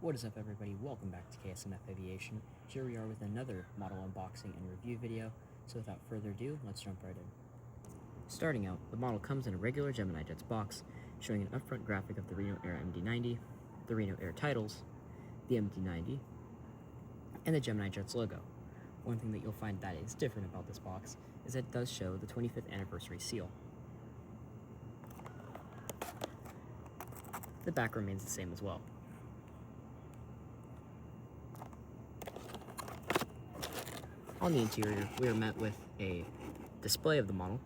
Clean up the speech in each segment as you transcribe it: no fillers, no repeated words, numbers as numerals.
What is up, everybody? Welcome back to KSMF Aviation. Here we are with another model unboxing and review video. So without further ado, let's jump right in. Starting out, the model comes in a regular GeminiJets box, showing an upfront graphic of the Reno Air MD-90, the Reno Air titles, the MD-90, and the GeminiJets logo. One thing that you'll find that is different about this box is that it does show the 25th anniversary seal. The back remains the same as well. On the interior, we are met with a display of the model,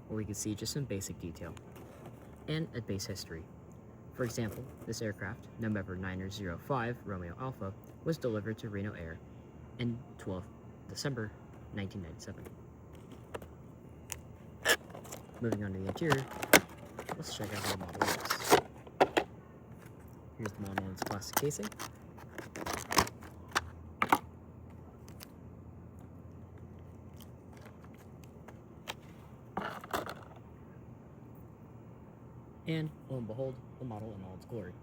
where we can see just some basic detail, and a base history. For example, this aircraft, November 905 Romeo Alpha, was delivered to Reno Air in 12th December 1997. Moving on to the interior, let's check out how the model looks. Here's the model in its plastic casing. And lo and behold, the model in all its glory.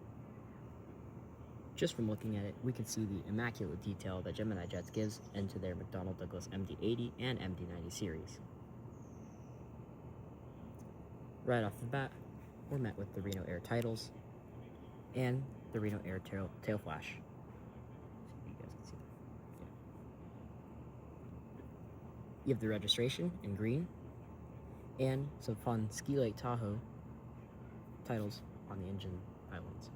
Just from looking at it, we can see the immaculate detail that GeminiJets gives into their McDonnell Douglas MD-80 and MD-90 series. Right off the bat, we're met with the Reno Air titles and the Reno Air tail flash. So you guys can see that. Yeah. You have the registration in green and some fun Ski Lake Tahoe titles on the engine pylons.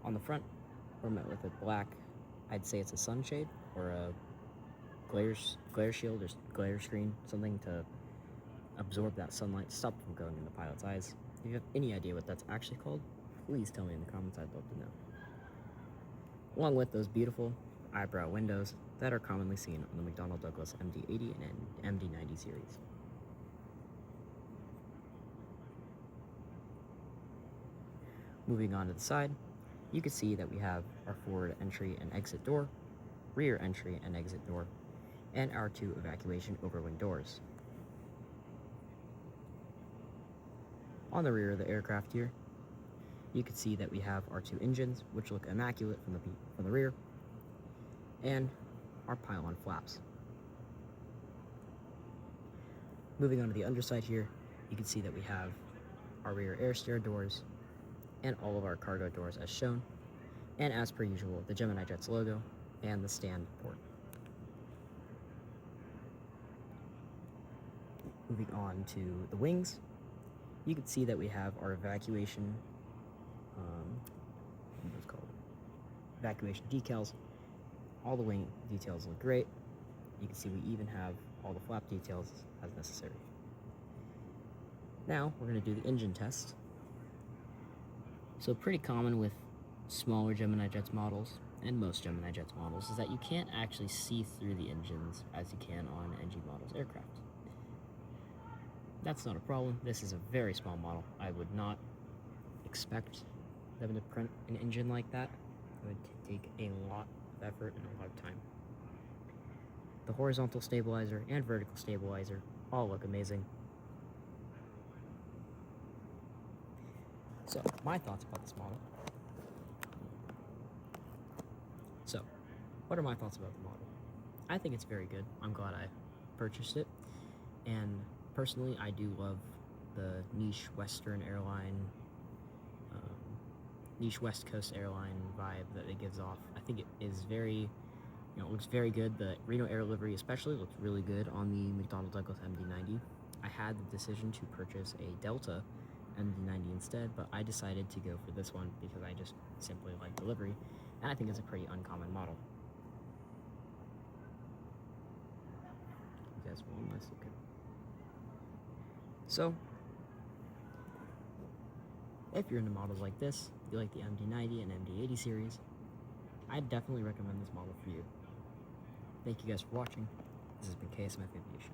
On the front, we're met with a black, I'd say it's a sunshade or a glare shield or glare screen, something to absorb that sunlight, stop from going in the pilot's eyes. If you have any idea what that's actually called, please tell me in the comments, I'd love to know. Along with those beautiful eyebrow windows that are commonly seen on the McDonnell Douglas MD-80 and MD-90 series. Moving on to the side, you can see that we have our forward entry and exit door, rear entry and exit door, and our two evacuation overwing doors. On the rear of the aircraft here, you can see that we have our two engines, which look immaculate from the rear, and our pylon flaps. Moving on to the underside here, you can see that we have our rear air stair doors, and all of our cargo doors as shown, and as per usual, the GeminiJets logo and the stand port. Moving on to the wings, you can see that we have our evacuation, what's called evacuation decals. All the wing details look great. You can see we even have all the flap details as necessary. Now we're going to do the engine test. So pretty common with smaller GeminiJets models, and most GeminiJets models, is that you can't actually see through the engines as you can on NG models aircraft. That's not a problem. This is a very small model. I would not expect them to print an engine like that. It would take a lot of effort and a lot of time. The horizontal stabilizer and vertical stabilizer all look amazing. So, my thoughts about this model. So, what are my thoughts about the model? I think it's very good. I'm glad I purchased it. And personally, I do love the niche Western airline, niche West Coast airline vibe that it gives off. I think it is very, it looks very good. The Reno Air livery especially looks really good on the McDonnell Douglas MD-90. I had the decision to purchase a Delta MD-90 instead, but I decided to go for this one because I just simply like the livery, and I think it's a pretty uncommon model. You guys want this? Okay. So, if you're into models like this, you like the MD-90 and MD-80 series, I'd definitely recommend this model for you. Thank you guys for watching. This has been KSMF Aviation.